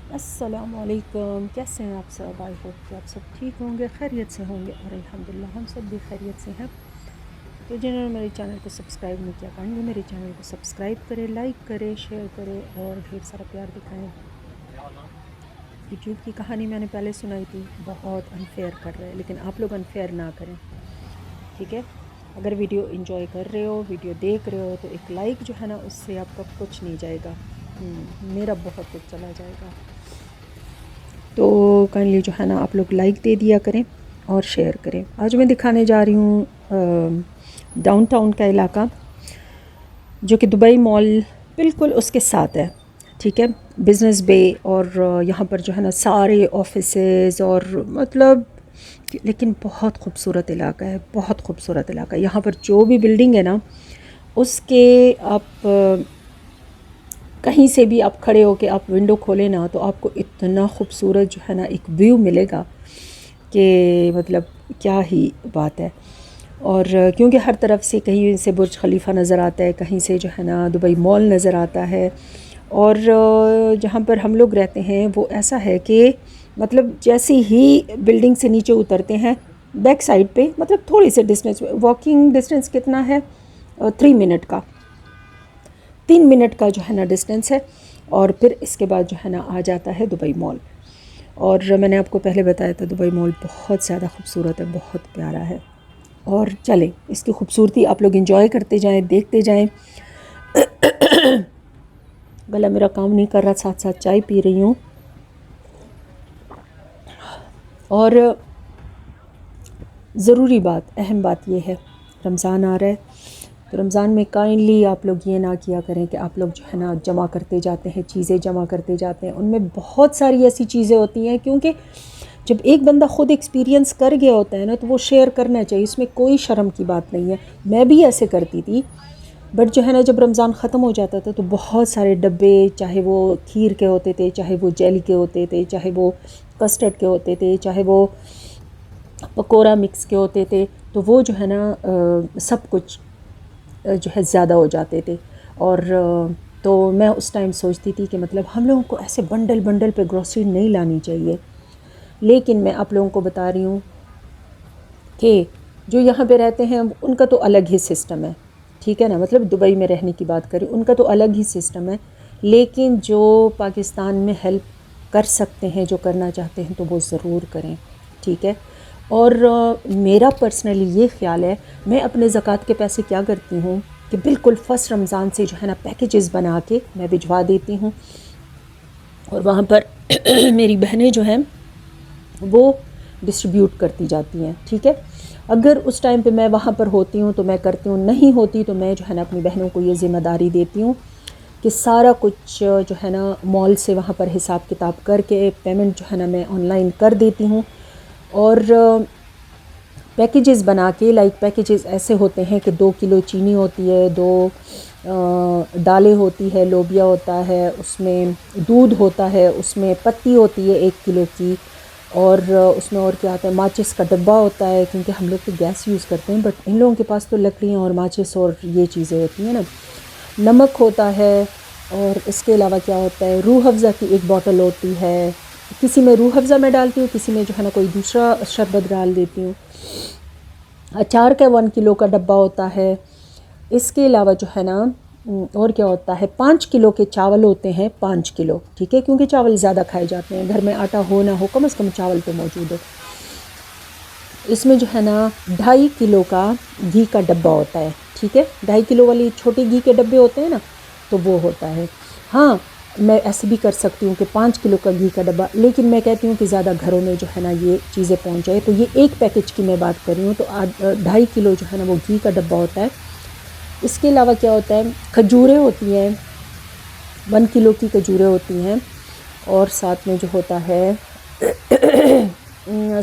السلام علیکم، کیسے ہیں آپ سب؟ آئی ہوپ کہ آپ سب ٹھیک ہوں گے، خیریت سے ہوں گے، اور الحمدللہ ہم سب بھی خیریت سے ہیں۔ تو جنہوں نے میرے چینل کو سبسکرائب نہیں کیا، کائنڈلی میرے چینل کو سبسکرائب کرے، لائک کرے، شیئر کرے اور ڈھیر سارا پیار دکھائیں۔ یوٹیوب کی کہانی میں نے پہلے سنائی تھی، بہت انفیئر کر رہے ہیں، لیکن آپ لوگ انفیئر نہ کریں، ٹھیک ہے؟ اگر ویڈیو انجوائے کر رہے ہو، ویڈیو دیکھ رہے ہو، تو ایک لائک جو ہے نا، اس سے آپ کا کچھ نہیں جائے گا، میرا بہت کچھ چلا جائے گا۔ تو کائنڈلی جو ہے نا آپ لوگ لائک دے دیا کریں اور شیئر کریں۔ آج میں دکھانے جا رہی ہوں ڈاؤن ٹاؤن کا علاقہ، جو کہ دبئی مال بالکل اس کے ساتھ ہے، ٹھیک ہے؟ بزنس بے، اور یہاں پر جو ہے نا سارے آفیسز اور مطلب، لیکن بہت خوبصورت علاقہ ہے، بہت خوبصورت علاقہ ہے۔ یہاں پر جو بھی بلڈنگ ہے نا، اس کے آپ کہیں سے بھی آپ کھڑے ہو کے آپ ونڈو کھولیں نا، تو آپ کو اتنا خوبصورت جو ہے نا ایک ویو ملے گا کہ مطلب کیا ہی بات ہے۔ اور کیونکہ ہر طرف سے کہیں سے برج خلیفہ نظر آتا ہے، کہیں سے جو ہے نا دبئی مال نظر آتا ہے، اور جہاں پر ہم لوگ رہتے ہیں وہ ایسا ہے کہ مطلب جیسے ہی بلڈنگ سے نیچے اترتے ہیں، بیک سائڈ پہ مطلب تھوڑی سی ڈسٹینس، واکنگ ڈسٹینس کتنا ہے، 3 منٹ کا، 3 منٹ کا جو ہے نا ڈسٹینس ہے، اور پھر اس کے بعد جو ہے نا آ جاتا ہے دبئی مال۔ اور میں نے آپ کو پہلے بتایا تھا دبئی مال بہت زیادہ خوبصورت ہے، بہت پیارا ہے۔ اور چلیں اس کی خوبصورتی آپ لوگ انجوائے کرتے جائیں، دیکھتے جائیں۔ گلا میرا کام نہیں کر رہا، ساتھ ساتھ چائے پی رہی ہوں۔ اور ضروری بات، اہم بات یہ ہے، رمضان آ رہا ہے، تو رمضان میں کائنڈلی آپ لوگ یہ نہ کیا کریں کہ آپ لوگ جو ہے نا جمع کرتے جاتے ہیں، چیزیں جمع کرتے جاتے ہیں۔ ان میں بہت ساری ایسی چیزیں ہوتی ہیں، کیونکہ جب ایک بندہ خود ایکسپیرینس کر گیا ہوتا ہے نا، تو وہ شیئر کرنا چاہیے، اس میں کوئی شرم کی بات نہیں ہے۔ میں بھی ایسے کرتی تھی، بٹ جو ہے نا جب رمضان ختم ہو جاتا تھا تو بہت سارے ڈبے، چاہے وہ کھیر کے ہوتے تھے، چاہے وہ جیلی کے ہوتے تھے، چاہے وہ کسٹرڈ کے ہوتے تھے، چاہے وہ پکوڑا مکس کے ہوتے تھے، تو وہ جو ہے نا سب کچھ جو ہے زیادہ ہو جاتے تھے۔ اور تو میں اس ٹائم سوچتی تھی کہ مطلب ہم لوگوں کو ایسے بنڈل بنڈل پہ گروسری نہیں لانی چاہیے، لیکن میں آپ لوگوں کو بتا رہی ہوں کہ جو یہاں پہ رہتے ہیں ان کا تو الگ ہی سسٹم ہے، ٹھیک ہے نا؟ مطلب دبئی میں رہنے کی بات کریں، ان کا تو الگ ہی سسٹم ہے، لیکن جو پاکستان میں ہیلپ کر سکتے ہیں، جو کرنا چاہتے ہیں، تو وہ ضرور کریں، ٹھیک ہے؟ اور میرا پرسنلی یہ خیال ہے، میں اپنے زکوٰۃ کے پیسے کیا کرتی ہوں کہ بالکل فرسٹ رمضان سے جو ہے نا پیکیجز بنا کے میں بھجوا دیتی ہوں، اور وہاں پر میری بہنیں جو ہیں وہ ڈسٹریبیوٹ کرتی جاتی ہیں، ٹھیک ہے؟ اگر اس ٹائم پہ میں وہاں پر ہوتی ہوں تو میں کرتی ہوں، نہیں ہوتی تو میں جو ہے نا اپنی بہنوں کو یہ ذمہ داری دیتی ہوں کہ سارا کچھ جو ہے نا مال سے وہاں پر حساب کتاب کر کے پیمنٹ جو ہے نا میں آن لائن کر دیتی ہوں، اور پیکیجز بنا کے، لائک پیکیجز ایسے ہوتے ہیں کہ 2 کلو چینی ہوتی ہے، 2 دالیں ہوتی ہے، لوبیا ہوتا ہے، اس میں دودھ ہوتا ہے، اس میں پتی ہوتی ہے 1 کلو کی، اور اس میں اور کیا آتا ہے، ماچس کا ڈبہ ہوتا ہے، کیونکہ ہم لوگ تو گیس یوز کرتے ہیں، بٹ ان لوگوں کے پاس تو لکڑیاں اور ماچس اور یہ چیزیں ہوتی ہیں نا، نمک ہوتا ہے، اور اس کے علاوہ کیا ہوتا ہے، روح افزا کی 1 بوٹل ہوتی ہے، کسی میں روح افزا میں ڈالتی ہوں، کسی میں جو ہے نا کوئی دوسرا شربت ڈال دیتی ہوں۔ اچار کا 1 کلو کا ڈبہ ہوتا ہے۔ اس کے علاوہ جو ہے نا اور کیا ہوتا ہے، 5 کلو کے چاول ہوتے ہیں، 5 کلو، ٹھیک ہے؟ کیونکہ چاول زیادہ کھائے جاتے ہیں، گھر میں آٹا ہو نہ ہو، کم از کم چاول تو موجود ہو۔ اس میں جو ہے نا 2.5 کلو کا گھی کا ڈبہ ہوتا ہے، ٹھیک ہے؟ 2.5 کلو والی چھوٹی گھی کے ڈبے ہوتے ہیں نا، تو وہ ہوتا ہے۔ ہاں، میں ایسے بھی کر سکتی ہوں کہ 5 کلو کا گھی کا ڈبہ، لیکن میں کہتی ہوں کہ زیادہ گھروں میں جو ہے نا یہ چیزیں پہنچ جائے، تو یہ ایک پیکیج کی میں بات کر رہی ہوں، تو 2.5 کلو جو ہے نا وہ گھی کا ڈبہ ہوتا ہے۔ اس کے علاوہ کیا ہوتا ہے، کھجوریں ہوتی ہیں، 1 کلو کی کھجوریں ہوتی ہیں، اور ساتھ میں جو ہوتا ہے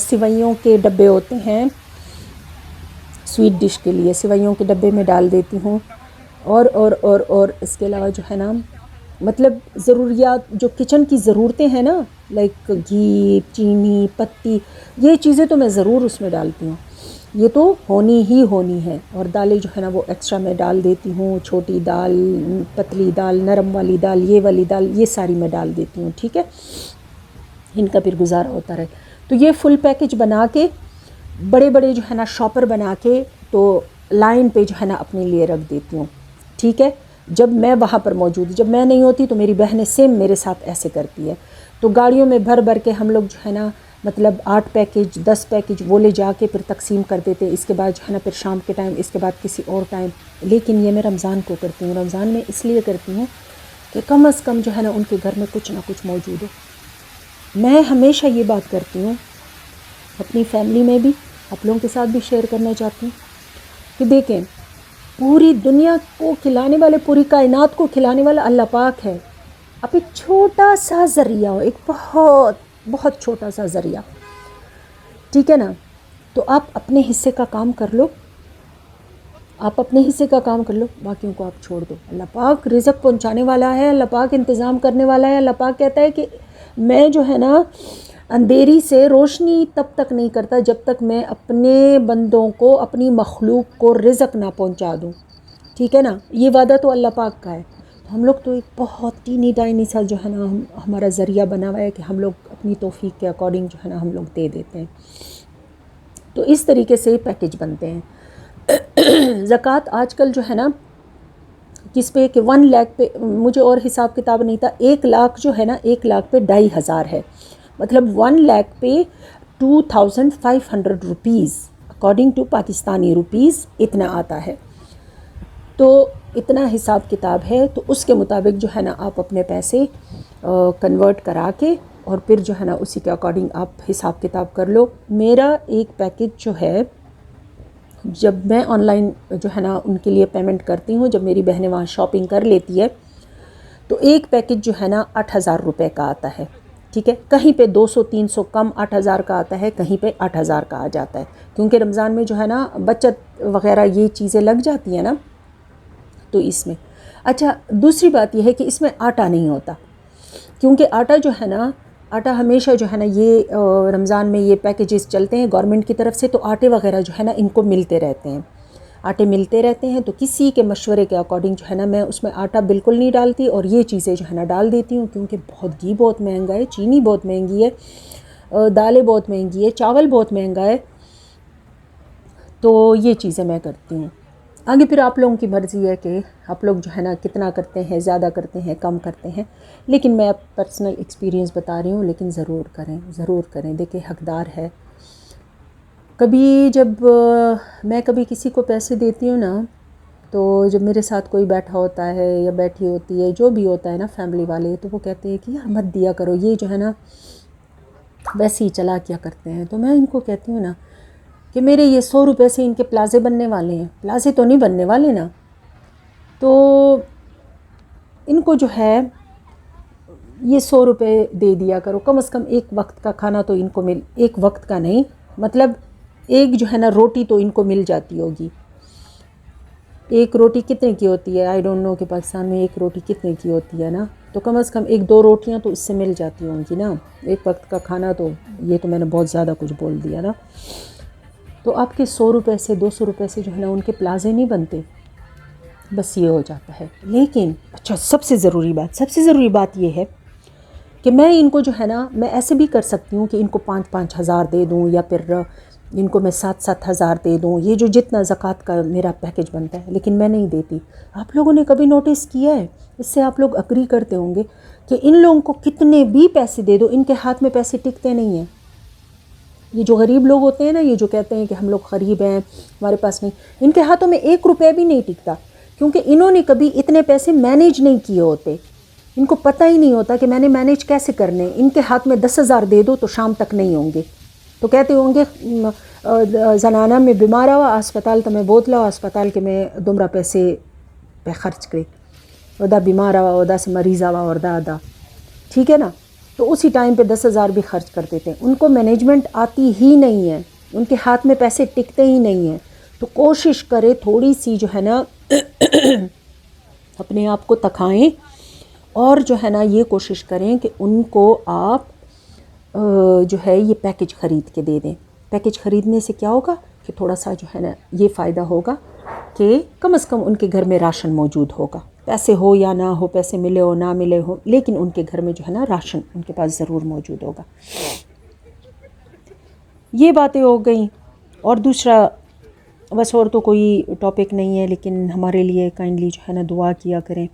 سوئیوں کے ڈبے ہوتے ہیں، سویٹ ڈش کے لیے سوئیوں کے ڈبے میں ڈال دیتی ہوں، اور اس کے علاوہ جو ہے نا مطلب ضروریات، جو کچن کی ضرورتیں ہیں نا، لائک گھی، چینی، پتی، یہ چیزیں تو میں ضرور اس میں ڈالتی ہوں۔ یہ تو ہونی ہی ہونی ہے. اور دالیں جو ہے نا وہ ایکسٹرا میں ڈال دیتی ہوں، چھوٹی دال، پتلی دال، نرم والی دال، یہ والی دال، یہ ساری میں ڈال دیتی ہوں. ٹھیک ہے، ان کا پھر گزارا ہوتا رہے. تو یہ فل پیکج بنا کے بڑے بڑے جو ہے نا شاپر بنا کے تو لائن پہ جو ہے نا اپنے لیے رکھ دیتی ہوں. ٹھیک ہے، جب میں وہاں پر موجود، جب میں نہیں ہوتی تو میری بہنیں سیم میرے ساتھ ایسے کرتی ہے. تو گاڑیوں میں بھر بھر کے ہم لوگ جو ہے نا مطلب 8 پیکج 10 پیکج وہ لے جا کے پھر تقسیم کر دیتے. اس کے بعد جو ہے نا پھر شام کے ٹائم، اس کے بعد کسی اور ٹائم. لیکن یہ میں رمضان کو کرتی ہوں. رمضان میں اس لیے کرتی ہوں کہ کم از کم جو ہے نا ان کے گھر میں کچھ نہ کچھ موجود ہو. میں ہمیشہ یہ بات کرتی ہوں اپنی فیملی میں بھی، آپ لوگوں کے ساتھ بھی شیئر کرنا چاہتی ہوں کہ دیکھیں، پوری دنیا کو کھلانے والے، پوری کائنات کو کھلانے والا اللہ پاک ہے. اب ایک چھوٹا سا ذریعہ ہو، ایک بہت بہت چھوٹا سا ذریعہ، ٹھیک ہے نا، تو آپ اپنے حصے کا کام کر لو، آپ اپنے حصے کا کام کر لو، باقیوں کو آپ چھوڑ دو. اللہ پاک رزق پہنچانے والا ہے، اللہ پاک انتظام کرنے والا ہے. اللہ پاک کہتا ہے کہ میں جو ہے نا اندھیری سے روشنی تب تک نہیں کرتا جب تک میں اپنے بندوں کو، اپنی مخلوق کو رزق نہ پہنچا دوں. ٹھیک ہے نا، یہ وعدہ تو اللہ پاک کا ہے. ہم لوگ تو ایک بہت ٹینی ٹائنی سا جو ہے نا ہمارا ذریعہ بنا ہوا ہے کہ ہم لوگ اپنی توفیق کے اکارڈنگ جو ہے نا ہم لوگ دے دیتے ہیں. تو اس طریقے سے پیکج بنتے ہیں. زکوٰۃ آج کل جو ہے نا کس پہ کہ 1 لاکھ پہ، مجھے اور حساب کتاب نہیں تھا، 1 لاکھ جو ہے نا 1 لاکھ پہ 2500 ہے. مطلب 1 لاکھ پہ 2500 rupees according to Pakistani rupees اتنا آتا ہے. تو اتنا حساب کتاب ہے. تو اس کے مطابق جو ہے نا آپ اپنے پیسے کنورٹ کرا کے اور پھر جو ہے نا اسی کے اکارڈنگ آپ حساب کتاب کر لو. میرا ایک پیکج جو ہے، جب میں آن لائن جو ہے نا ان کے لیے پیمنٹ کرتی ہوں، جب میری بہنیں وہاں شاپنگ کر لیتی ہے، تو ایک پیکج جو ہے نا 8000 روپے کا آتا ہے. ٹھیک ہے، کہیں پہ 200-300 کم 8000 کا آتا ہے، کہیں پہ 8000 کا آ جاتا ہے، کیونکہ رمضان میں جو ہے نا بچت وغیرہ یہ چیزیں لگ جاتی ہیں نا. تو اس میں اچھا دوسری بات یہ ہے کہ اس میں آٹا نہیں ہوتا، کیونکہ آٹا جو ہے نا، آٹا ہمیشہ جو ہے نا یہ رمضان میں یہ پیکیجز چلتے ہیں گورنمنٹ کی طرف سے، تو آٹے وغیرہ جو ہے نا ان کو ملتے رہتے ہیں، آٹے ملتے رہتے ہیں. تو کسی کے مشورے کے اکارڈنگ جو ہے نا میں اس میں آٹا بالکل نہیں ڈالتی اور یہ چیزیں جو ہے نا ڈال دیتی ہوں، کیونکہ بہت گھی بہت مہنگا ہے، چینی بہت مہنگی ہے، دالیں بہت مہنگی ہے، چاول بہت مہنگا ہے. تو یہ چیزیں میں کرتی ہوں. آگے پھر آپ لوگوں کی مرضی ہے کہ آپ لوگ جو ہے نا کتنا کرتے ہیں، زیادہ کرتے ہیں، کم کرتے ہیں. لیکن میں پرسنل ایکسپیرینس بتا رہی ہوں، لیکن ضرور کریں، ضرور کریں. دیکھیں حقدار ہے. کبھی جب میں کبھی کسی کو پیسے دیتی ہوں نا، تو جب میرے ساتھ کوئی بیٹھا ہوتا ہے یا بیٹھی ہوتی ہے، جو بھی ہوتا ہے نا فیملی والے، تو وہ کہتے ہیں کہ یار مت دیا کرو، یہ جو ہے نا ویسے ہی چلا کیا کرتے ہیں. تو میں ان کو کہتی ہوں نا کہ میرے یہ 100 روپے سے ان کے پلازے بننے والے ہیں، پلازے تو نہیں بننے والے نا. تو ان کو جو ہے یہ 100 روپے دے دیا کرو، کم از کم ایک وقت کا کھانا تو ان کو ایک وقت کا نہیں، مطلب ایک جو ہے نا روٹی تو ان کو مل جاتی ہوگی. ایک روٹی کتنے کی ہوتی ہے؟ آئی ڈونٹ نو کہ پاکستان میں ایک روٹی کتنے کی ہوتی ہے نا. تو کم از کم 1-2 روٹیاں تو اس سے مل جاتی ہوں گی نا، ایک وقت کا کھانا. تو یہ تو میں نے بہت زیادہ کچھ بول دیا نا. تو آپ کے 100 روپے سے 200 روپے سے جو ہے نا ان کے پلازے نہیں بنتے، بس یہ ہو جاتا ہے. لیکن اچھا سب سے ضروری بات یہ ہے کہ میں ان کو جو ہے نا، میں ایسے بھی کر سکتی ہوں کہ ان کو 5-5 ہزار دے دوں، یا پھر ان کو میں 7-7 ہزار دے دوں، یہ جو جتنا زکوٰۃ کا میرا پیکج بنتا ہے. لیکن میں نہیں دیتی. آپ لوگوں نے کبھی نوٹس کیا ہے، اس سے آپ لوگ اگری کرتے ہوں گے کہ ان لوگوں کو کتنے بھی پیسے دے دو، ان کے ہاتھ میں پیسے ٹکتے نہیں ہیں. یہ جو غریب لوگ ہوتے ہیں نا، یہ جو کہتے ہیں کہ ہم لوگ غریب ہیں، ہمارے پاس نہیں، ان کے ہاتھوں میں 1 روپے بھی نہیں ٹکتا، کیونکہ انہوں نے کبھی اتنے پیسے مینیج نہیں کیے ہوتے. ان کو پتہ ہی نہیں ہوتا کہ میں نے مینیج کیسے کرنے. ان کے ہاتھ میں 10,000 دے دو تو شام تک نہیں ہوں گے. تو کہتے ہوں گے زنانہ میں بیمار ہوا اسپتال تو میں بوتلا اسپتال کے میں دمرا پیسے پہ خرچ کرے، ادا بیمار ہوا ادا سے مریض ہوا اور دا. ٹھیک ہے نا. تو اسی ٹائم پہ 10,000 بھی خرچ کر دیتے ہیں. ان کو مینجمنٹ آتی ہی نہیں ہے، ان کے ہاتھ میں پیسے ٹکتے ہی نہیں ہیں. تو کوشش کرے تھوڑی سی جو ہے نا اپنے آپ کو تکھائیں، اور جو ہے نا یہ کوشش کریں کہ ان کو آپ جو ہے یہ پیکج خرید کے دے دیں. پیکج خریدنے سے کیا ہوگا کہ تھوڑا سا جو ہے نا یہ فائدہ ہوگا کہ کم از کم ان کے گھر میں راشن موجود ہوگا، پیسے ہو یا نہ ہو، پیسے ملے ہو نہ ملے ہو، لیکن ان کے گھر میں جو ہے نا راشن ان کے پاس ضرور موجود ہوگا۔ یہ باتیں ہو گئیں۔ اور دوسرا بس اور تو کوئی ٹاپک نہیں ہے، لیکن ہمارے لیے کائنڈلی جو ہے نا دعا کیا کریں،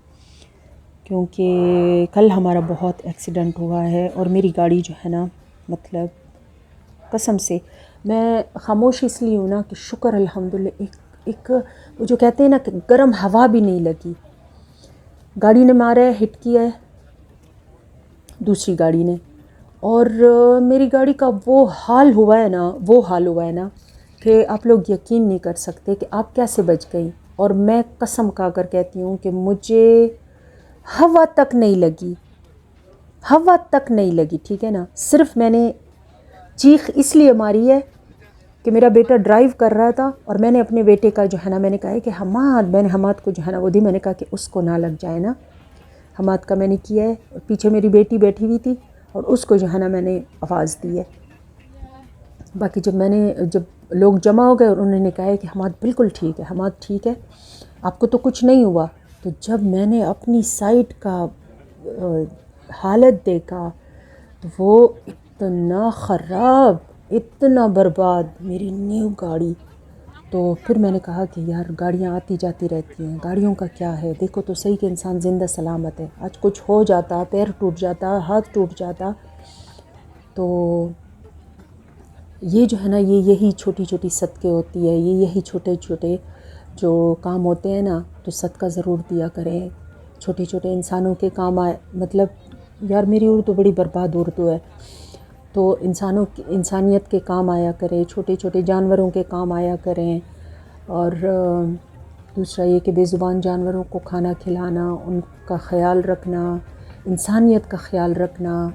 کیونکہ کل ہمارا بہت ایکسیڈنٹ ہوا ہے اور میری گاڑی جو ہے نا مطلب قسم سے میں خاموش اس لیے ہوں نا کہ شکر الحمدللہ ایک وہ جو کہتے ہیں نا کہ گرم ہوا بھی نہیں لگی۔ گاڑی نے مارا ہے، ہٹ کیا ہے دوسری گاڑی نے، اور میری گاڑی کا وہ حال ہوا ہے نا کہ آپ لوگ یقین نہیں کر سکتے کہ آپ کیسے بچ گئی۔ اور میں قسم کھا کر کہتی ہوں کہ مجھے ہوا تک نہیں لگی، ٹھیک ہے نا۔ صرف میں نے چیخ اس لیے ماری ہے کہ میرا بیٹا ڈرائیو کر رہا تھا اور میں نے اپنے بیٹے کا جو ہے نا میں نے کہا ہے کہ میں نے حماد کو جو ہے نا وہ دی، میں نے کہا کہ اس کو نہ لگ جائے نا، حماد کا میں نے کیا ہے، اور پیچھے میری بیٹی بیٹھی ہوئی تھی اور اس کو جو ہے نا میں نے آواز دی ہے۔ باقی جب لوگ جمع ہو گئے اور انہوں نے کہا ہے کہ حماد بالکل ٹھیک ہے، حماد ٹھیک ہے، آپ کو تو کچھ نہیں ہوا، تو جب میں نے اپنی سائٹ کا حالت دیکھا تو وہ اتنا خراب، اتنا برباد، میری نیو گاڑی۔ تو پھر میں نے کہا کہ یار گاڑیاں آتی جاتی رہتی ہیں، گاڑیوں کا کیا ہے، دیکھو تو صحیح کہ انسان زندہ سلامت ہے، آج کچھ ہو جاتا، پیر ٹوٹ جاتا، ہاتھ ٹوٹ جاتا، تو یہ جو ہے نا یہی چھوٹی چھوٹی صدقے ہوتی ہے، یہی چھوٹے چھوٹے جو کام ہوتے ہیں نا، تو صدقہ ضرور دیا کریں، چھوٹے چھوٹے انسانوں کے کام آئے۔ مطلب یار میری اردو بڑی برباد اردو ہے، تو انسانیت کے کام آیا کرے، چھوٹے چھوٹے جانوروں کے کام آیا کریں۔ اور دوسرا یہ کہ بے زبان جانوروں کو کھانا کھلانا، ان کا خیال رکھنا، انسانیت کا خیال رکھنا،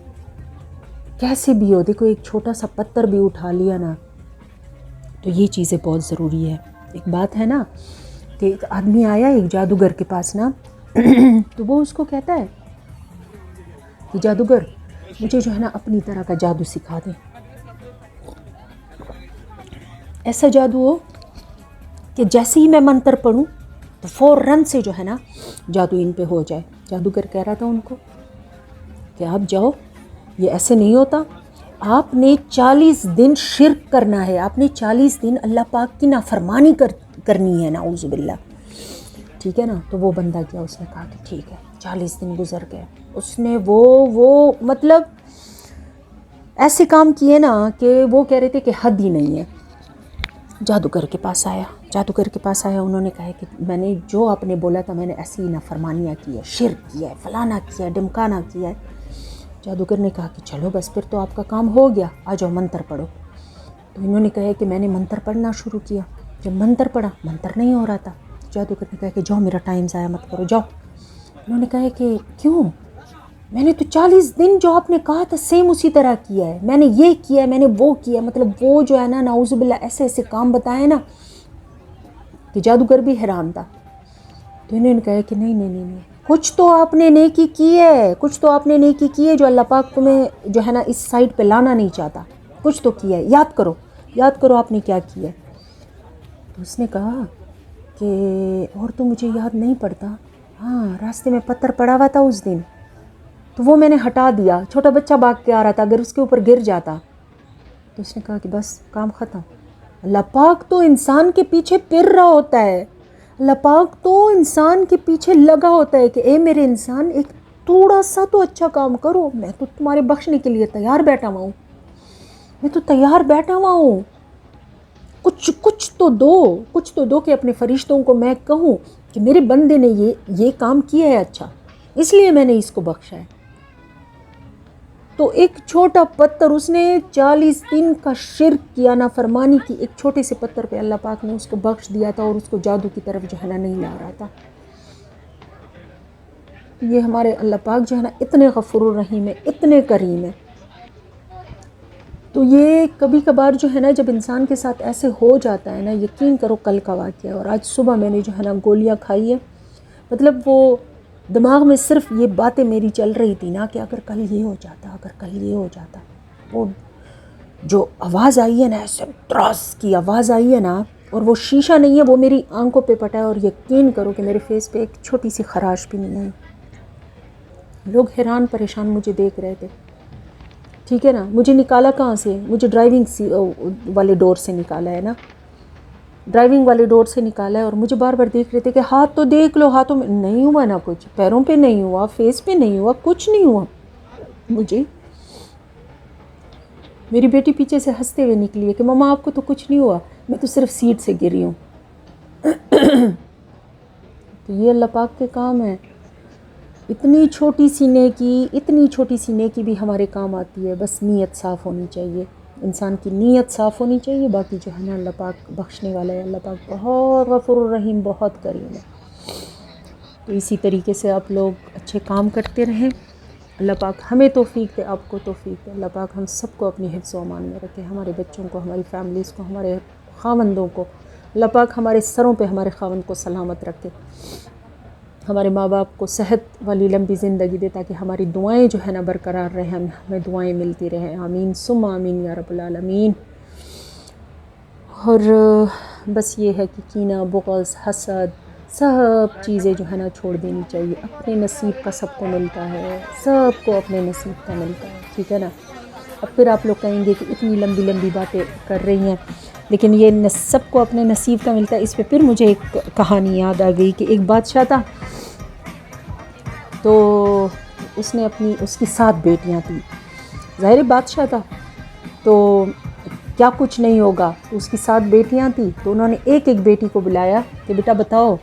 کیسے بھی ہو، دیکھو ایک چھوٹا سا پتھر بھی اٹھا لیا نا تو یہ چیزیں بہت ضروری ہے۔ ایک بات ہے نا کہ ایک آدمی آیا ایک جادوگر کے پاس نا تو وہ اس کو کہتا ہے کہ جادوگر مجھے جو ہے نا اپنی طرح کا جادو سکھا دیں، ایسا جادو ہو کہ جیسے ہی میں منتر پڑھوں تو فوراً سے جو ہے نا جادو ان پہ ہو جائے۔ جادوگر کہہ رہا تھا ان کو کہ آپ جاؤ، یہ ایسے نہیں ہوتا، آپ نے 40 دن شرک کرنا ہے، آپ نے 40 دن اللہ پاک کی نافرمانی کرنی ہے، نعوذ باللہ، ٹھیک ہے نا۔ تو وہ بندہ کیا، اس نے کہا کہ ٹھیک ہے، 40 دن گزر گئے، اس نے وہ مطلب ایسے کام کیے نا کہ وہ کہہ رہے تھے کہ حد ہی نہیں ہے۔ جادوگر کے پاس آیا، انہوں نے کہا کہ میں نے جو آپ نے بولا تھا میں نے ایسی ہی نافرمانیاں کی ہے، شرک کیا ہے، فلانا کیا ہے، ڈمکانا کیا ہے۔ جادوگر نے کہا کہ چلو بس پھر تو آپ کا کام ہو گیا، آ جاؤ منتر پڑھو۔ تو انہوں نے کہا کہ میں نے منتر پڑھنا شروع کیا، جب منتر پڑھا منتر نہیں ہو رہا تھا۔ جادوگر نے کہا کہ جاؤ میرا ٹائم ضائع مت کرو، جاؤ۔ انہوں نے کہا کہ کیوں، میں نے تو 40 دن جو آپ نے کہا تھا سیم اسی طرح کیا ہے، میں نے یہ کیا ہے، میں نے وہ کیا، مطلب وہ جو ہے نا نعوذ باللہ ایسے کام بتائے نا کہ جادوگر بھی حیران تھا۔ تو انہوں نے کہا کہ نہیں، کچھ تو آپ نے نیکی کی ہے جو اللہ پاک تمہیں جو ہے نا اس سائٹ پہ لانا نہیں چاہتا، کچھ تو کیا ہے، یاد کرو آپ نے کیا کیا ہے۔ تو اس نے کہا کہ اور تو مجھے یاد نہیں پڑتا، ہاں راستے میں پتھر پڑا ہوا تھا اس دن، تو وہ میں نے ہٹا دیا، چھوٹا بچہ بھاگ کے آ رہا تھا، اگر اس کے اوپر گر جاتا۔ تو اس نے کہا کہ بس کام ختم۔ اللہ پاک تو انسان کے پیچھے پھر رہا ہوتا ہے، اللہ پاک تو انسان کے پیچھے لگا ہوتا ہے کہ اے میرے انسان ایک تھوڑا سا تو اچھا کام کرو، میں تو تمہارے بخشنے کے لیے تیار بیٹھا ہوا ہوں، کچھ تو دو کہ اپنے فرشتوں کو میں کہوں کہ میرے بندے نے یہ کام کیا ہے اچھا، اس لیے میں نے اس کو بخشا ہے۔ تو ایک چھوٹا پتھر، اس نے 40 دن کا شرک کیا، نافرمانی کی، ایک چھوٹے سے پتھر پہ اللہ پاک نے اس کو بخش دیا تھا اور اس کو جادو کی طرف جو ہے نا نہیں لا رہا تھا۔ یہ ہمارے اللہ پاک جو ہے نا اتنے غفور الرحیم ہے، اتنے کریم ہے۔ تو یہ کبھی کبھار جو ہے نا جب انسان کے ساتھ ایسے ہو جاتا ہے نا، یقین کرو کل کا واقعہ ہے، اور آج صبح میں نے جو ہے نا گولیاں کھائی ہے، مطلب وہ دماغ میں صرف یہ باتیں میری چل رہی تھی نا کہ اگر کل یہ ہو جاتا، وہ جو آواز آئی ہے نا، ایسے تراس کی آواز آئی ہے نا، اور وہ شیشہ نہیں ہے، وہ میری آنکھوں پہ پٹا ہے، اور یقین کرو کہ میرے فیس پہ ایک چھوٹی سی خراش بھی نہیں آئی۔ لوگ حیران پریشان مجھے دیکھ رہے تھے، ٹھیک ہے نا۔ مجھے نکالا کہاں سے؟ مجھے ڈرائیونگ والے ڈور سے نکالا ہے نا، ڈرائیونگ والے ڈور سے نکالا ہے، اور مجھے بار بار دیکھ رہے تھے کہ ہاتھ تو دیکھ لو، ہاتھوں میں نہیں ہوا نا کچھ، پیروں پہ نہیں ہوا، فیس پہ نہیں ہوا، کچھ نہیں ہوا مجھے۔ میری بیٹی پیچھے سے ہنستے ہوئے نکلی ہے کہ مما آپ کو تو کچھ نہیں ہوا، میں تو صرف سیٹ سے گری ہوں۔ تو یہ اللہ پاک کے کام ہے، اتنی چھوٹی سی نیکی بھی ہمارے کام آتی ہے، بس نیت صاف ہونی چاہیے، انسان کی نیت صاف ہونی چاہیے، باقی جو ہے نا اللہ پاک بخشنے والا ہے، اللہ پاک بہت غفور الرحیم، بہت کریم ہے۔ تو اسی طریقے سے آپ لوگ اچھے کام کرتے رہیں، اللہ پاک ہمیں توفیق دے، آپ کو توفیق دے، اللہ پاک ہم سب کو اپنی حفظ و امان میں رکھے، ہمارے بچوں کو، ہماری فیملیز کو، ہمارے خاوندوں کو، اللہ پاک ہمارے سروں پہ ہمارے خاوند کو سلامت رکھے، ہمارے ماں باپ کو صحت والی لمبی زندگی دے، تاکہ ہماری دعائیں جو ہے نا برقرار رہیں، ہمیں دعائیں ملتی رہیں، آمین ثم آمین یا رب العالمین۔ اور بس یہ ہے کہ کینہ، بغض، حسد، سب چیزیں جو ہے نا چھوڑ دینی چاہیے، اپنے نصیب کا سب کو ملتا ہے، سب کو اپنے نصیب کا ملتا ہے، ٹھیک ہے نا۔ اب پھر آپ لوگ کہیں گے کہ اتنی لمبی لمبی باتیں کر رہی ہیں، لیکن یہ سب کو اپنے نصیب کا ملتا ہے، اس پہ پھر مجھے ایک کہانی یاد آ گئی کہ ایک بادشاہ تھا، تو اس نے اس کی 7 بیٹیاں تھیں، ظاہر بادشاہ تھا تو کیا کچھ نہیں ہوگا، تو اس کی 7 بیٹیاں تھیں، تو انہوں نے ایک ایک بیٹی کو بلایا کہ بیٹا بتاؤ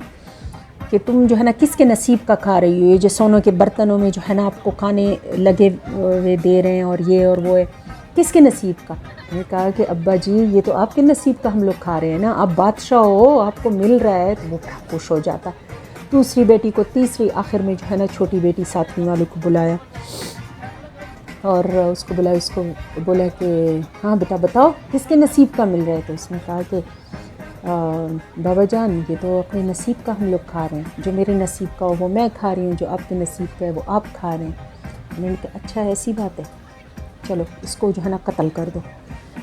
کہ تم جو ہے نا کس کے نصیب کا کھا رہی ہو، یہ جو سونوں کے برتنوں میں جو ہے نا آپ کو کھانے لگے ہوئے دے رہے ہیں اور یہ اور وہ ہے، کس کے نصیب کا؟ میں نے کہا کہ ابا جی یہ تو آپ کے نصیب کا ہم لوگ کھا رہے ہیں نا، آپ بادشاہ ہو، آپ کو مل رہا ہے، تو وہ خوش ہو جاتا۔ دوسری بیٹی کو، تیسری، آخر میں جو ہے نا چھوٹی بیٹی 7ویں والے کو بلایا، اور اس کو بلایا، اس کو بولا کہ ہاں بیٹا بتاؤ کس کے نصیب کا مل رہا ہے، تو اس نے کہا کہ بابا جان یہ تو اپنے نصیب کا ہم لوگ کھا رہے ہیں، جو میرے نصیب کا ہو وہ میں کھا رہی ہوں، جو آپ کے نصیب کا ہے وہ آپ کھا رہے ہیں۔ میں نے کہا اچھا ایسی بات ہے، چلو اس کو جو ہے نا قتل کر دو،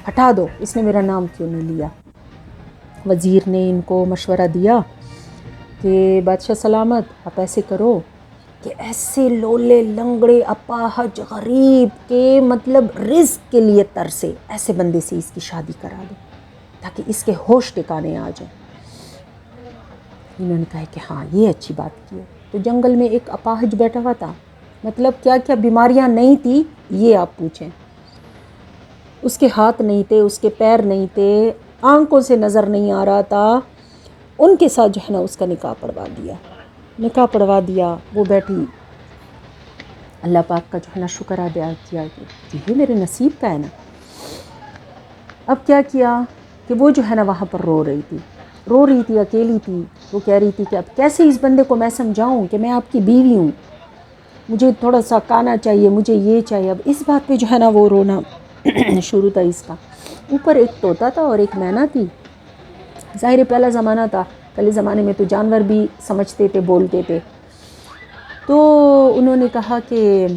ہٹا دو، اس نے میرا نام کیوں نہیں لیا۔ وزیر نے ان کو مشورہ دیا کہ بادشاہ سلامت آپ ایسے کرو کہ ایسے لولے لنگڑے اپاہج غریب کے مطلب رزق کے لیے ترسے ایسے بندے سے اس کی شادی کرا دو، تاکہ اس کے ہوش ٹھکانے آ جائیں۔ انہوں نے کہا کہ ہاں یہ اچھی بات کی ہے۔ تو جنگل میں ایک اپاہج بیٹھا ہوا تھا، مطلب کیا کیا بیماریاں نہیں تھی یہ آپ پوچھیں، اس کے ہاتھ نہیں تھے، اس کے پیر نہیں تھے، آنکھوں سے نظر نہیں آ رہا تھا، ان کے ساتھ جو ہے نا اس کا نکاح پڑھوا دیا۔ وہ بیٹھی اللہ پاک کا جو ہے نا شکر ادا کیا کہ یہ میرے نصیب کا ہے نا۔ اب کیا کیا کہ وہ جو ہے نا وہاں پر رو رہی تھی، اکیلی تھی، وہ کہہ رہی تھی کہ اب کیسے اس بندے کو میں سمجھاؤں کہ میں آپ کی بیوی ہوں، مجھے تھوڑا سا کانا چاہیے، مجھے یہ چاہیے۔ اب اس بات پہ جو ہے نا وہ رونا شروع تھا اس کا۔ اوپر ایک طوطا تھا اور ایک مینا تھی، ظاہر پہلا زمانہ تھا، پہلے زمانے میں تو جانور بھی سمجھتے تھے، بولتے تھے۔ تو انہوں نے کہا کہ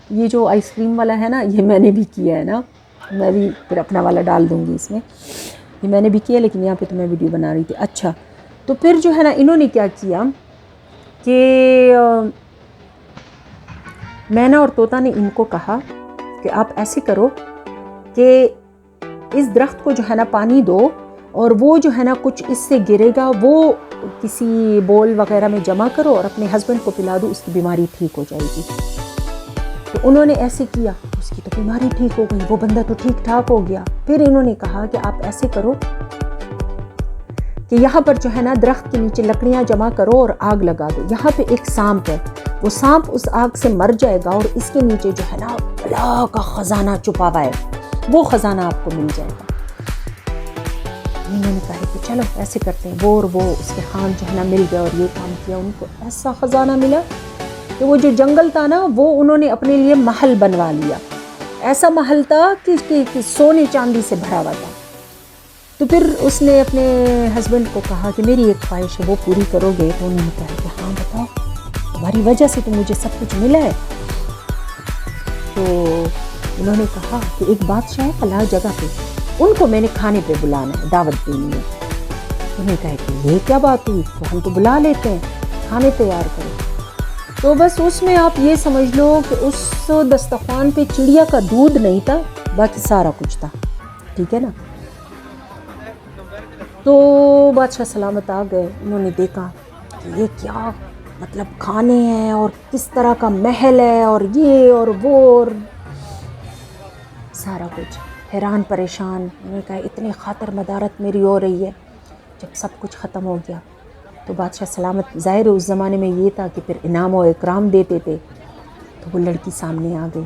یہ جو آئس کریم والا ہے نا یہ میں نے بھی کیا ہے نا، میں بھی پھر اپنا والا ڈال دوں گی اس میں، یہ میں نے بھی کیا، لیکن یہاں پہ تو میں ویڈیو بنا رہی تھی۔ اچھا تو پھر جو ہے نا انہوں نے کیا کیا کہ مینا اور طوطا نے ان کو کہا کہ آپ ایسے کرو کہ اس درخت کو جو ہے نا پانی دو، اور وہ جو ہے نا کچھ اس سے گرے گا وہ کسی بول وغیرہ میں جمع کرو اور اپنے ہسبینڈ کو پلا دو، اس کی بیماری ٹھیک ہو جائے گی۔ تو انہوں نے ایسے کیا، اس کی تو بیماری ٹھیک ہو گئی، وہ بندہ تو ٹھیک ٹھاک ہو گیا۔ پھر انہوں نے کہا کہ آپ ایسے کرو کہ یہاں پر جو ہے نا درخت کے نیچے لکڑیاں جمع کرو اور آگ لگا دو، یہاں پہ ایک سانپ ہے، وہ سانپ اس آگ سے مر جائے گا اور اس کے نیچے جو ہے نا بلا کا خزانہ چھپا ہوا ہے، وہ خزانہ آپ کو مل جائے گا۔ انہوں نے کہا کہ چلو ایسے کرتے ہیں، وہ اس کے خان جو ہے نا مل گیا اور یہ کام کیا، ان کو ایسا خزانہ ملا کہ وہ جو جنگل تھا نا وہ انہوں نے اپنے لیے محل بنوا لیا، ایسا محل تھا کہ سونے چاندی سے بھرا ہوا تھا۔ تو پھر اس نے اپنے ہسبینڈ کو کہا کہ میری ایک خواہش ہے وہ پوری کرو گے؟ تو انہوں نے کہا کہ ہاں بتاؤ، تمہاری وجہ سے تو مجھے سب کچھ ملا ہے۔ تو انہوں نے کہا کہ ایک بادشاہ ہے فلاں جگہ پہ، ان کو میں نے کھانے پہ بلانا ہے، دعوت دینی ہے۔ انہوں نے کہا کہ یہ کیا بات ہوئی، تو ہم تو بلا لیتے ہیں، کھانے تیار کریں۔ تو بس اس میں آپ یہ سمجھ لو کہ اس دسترخوان پہ چڑیا کا دودھ نہیں تھا، باقی سارا کچھ تھا، ٹھیک ہے نا۔ تو بادشاہ سلامت آ گئے، انہوں نے دیکھا کہ یہ کیا مطلب کھانے ہیں اور کس طرح کا محل ہے اور یہ اور وہ اور سارا کچھ، حیران پریشان۔ انہوں نے کہا اتنی خاطر مدارت میری ہو رہی ہے۔ جب سب کچھ ختم ہو گیا تو بادشاہ سلامت، ظاہر اس زمانے میں یہ تھا کہ پھر انعام و اکرام دیتے تھے، تو وہ لڑکی سامنے آ گئی۔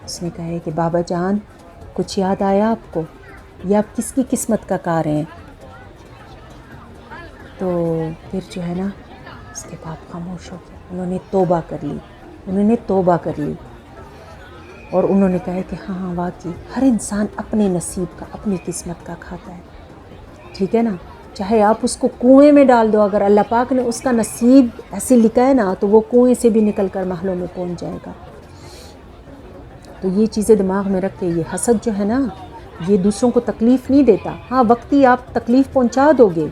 اس نے کہا کہ بابا جان کچھ یاد آیا آپ کو، یہ آپ کس کی قسمت کا کار ہیں؟ تو پھر جو ہے نا اس کے بعد خاموش ہو گیا۔ انہوں نے توبہ کر لی، انہوں نے توبہ کر لی، اور انہوں نے کہا کہ ہاں واقعی ہر انسان اپنے نصیب کا، اپنی قسمت کا کھاتا ہے، ٹھیک ہے نا۔ چاہے آپ اس کو کنویں میں ڈال دو، اگر اللہ پاک نے اس کا نصیب ایسے لکھا ہے نا تو وہ کنویں سے بھی نکل کر محلوں میں پہنچ جائے گا۔ تو یہ چیزیں دماغ میں رکھ کے، یہ حسد جو ہے نا یہ دوسروں کو تکلیف نہیں دیتا، ہاں وقتی آپ تکلیف پہنچا دو گے،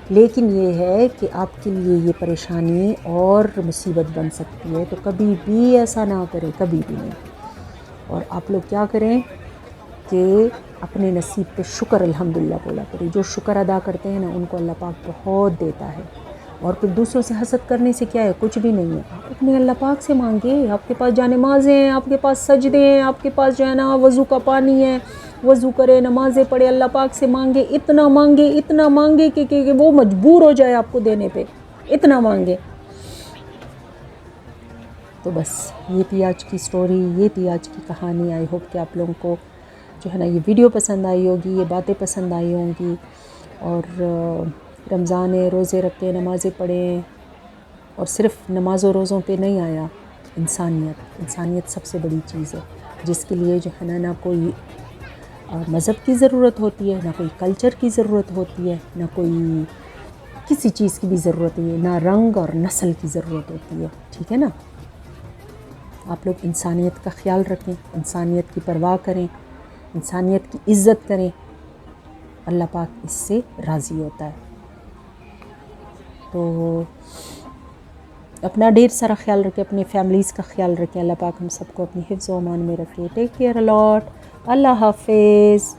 لیکن یہ ہے کہ آپ کے لیے یہ پریشانی اور مصیبت بن سکتی ہے، تو کبھی بھی ایسا نہ کریں، کبھی بھی نہیں۔ اور آپ لوگ کیا کریں کہ اپنے نصیب پہ شکر الحمدللہ بولا کریں۔ جو شکر ادا کرتے ہیں نا ان کو اللہ پاک بہت دیتا ہے۔ اور پھر دوسروں سے حسد کرنے سے کیا ہے، کچھ بھی نہیں ہے۔ آپ اپنے اللہ پاک سے مانگے، آپ کے پاس جانمازیں ہیں، آپ کے پاس سجدے ہیں، آپ کے پاس جو ہے نا وضو کا پانی ہے، وضو کرے، نمازیں پڑھے، اللہ پاک سے مانگے، اتنا مانگے کہ وہ مجبور ہو جائے آپ کو دینے پہ، اتنا مانگے۔ تو بس یہ تھی آج کی سٹوری، یہ تھی آج کی کہانی۔ آئی ہوپ کہ آپ لوگوں کو جو ہے نا یہ ویڈیو پسند آئی ہوگی، یہ باتیں پسند آئی ہوں گی، اور رمضان ہے، روزے رکھیں، نمازیں پڑھیں، اور صرف نماز و روزوں پہ نہیں آیا، انسانیت سب سے بڑی چیز ہے، جس کے لیے جو ہے نا نہ کوئی مذہب کی ضرورت ہوتی ہے، نہ کوئی کلچر کی ضرورت ہوتی ہے، نہ کوئی کسی چیز کی بھی ضرورت نہیں ہے، نہ رنگ اور نسل کی ضرورت ہوتی ہے، ٹھیک ہے نا۔ آپ لوگ انسانیت کا خیال رکھیں، انسانیت کی پرواہ کریں، انسانیت کی عزت کریں، اللہ پاک اس سے راضی ہوتا ہے۔ تو اپنا ڈھیر سارا خیال رکھیں، اپنی فیملیز کا خیال رکھیں، اللہ پاک ہم سب کو اپنی حفظ و امان میں رکھے۔ ٹیک کیئر الاٹ، اللہ حافظ۔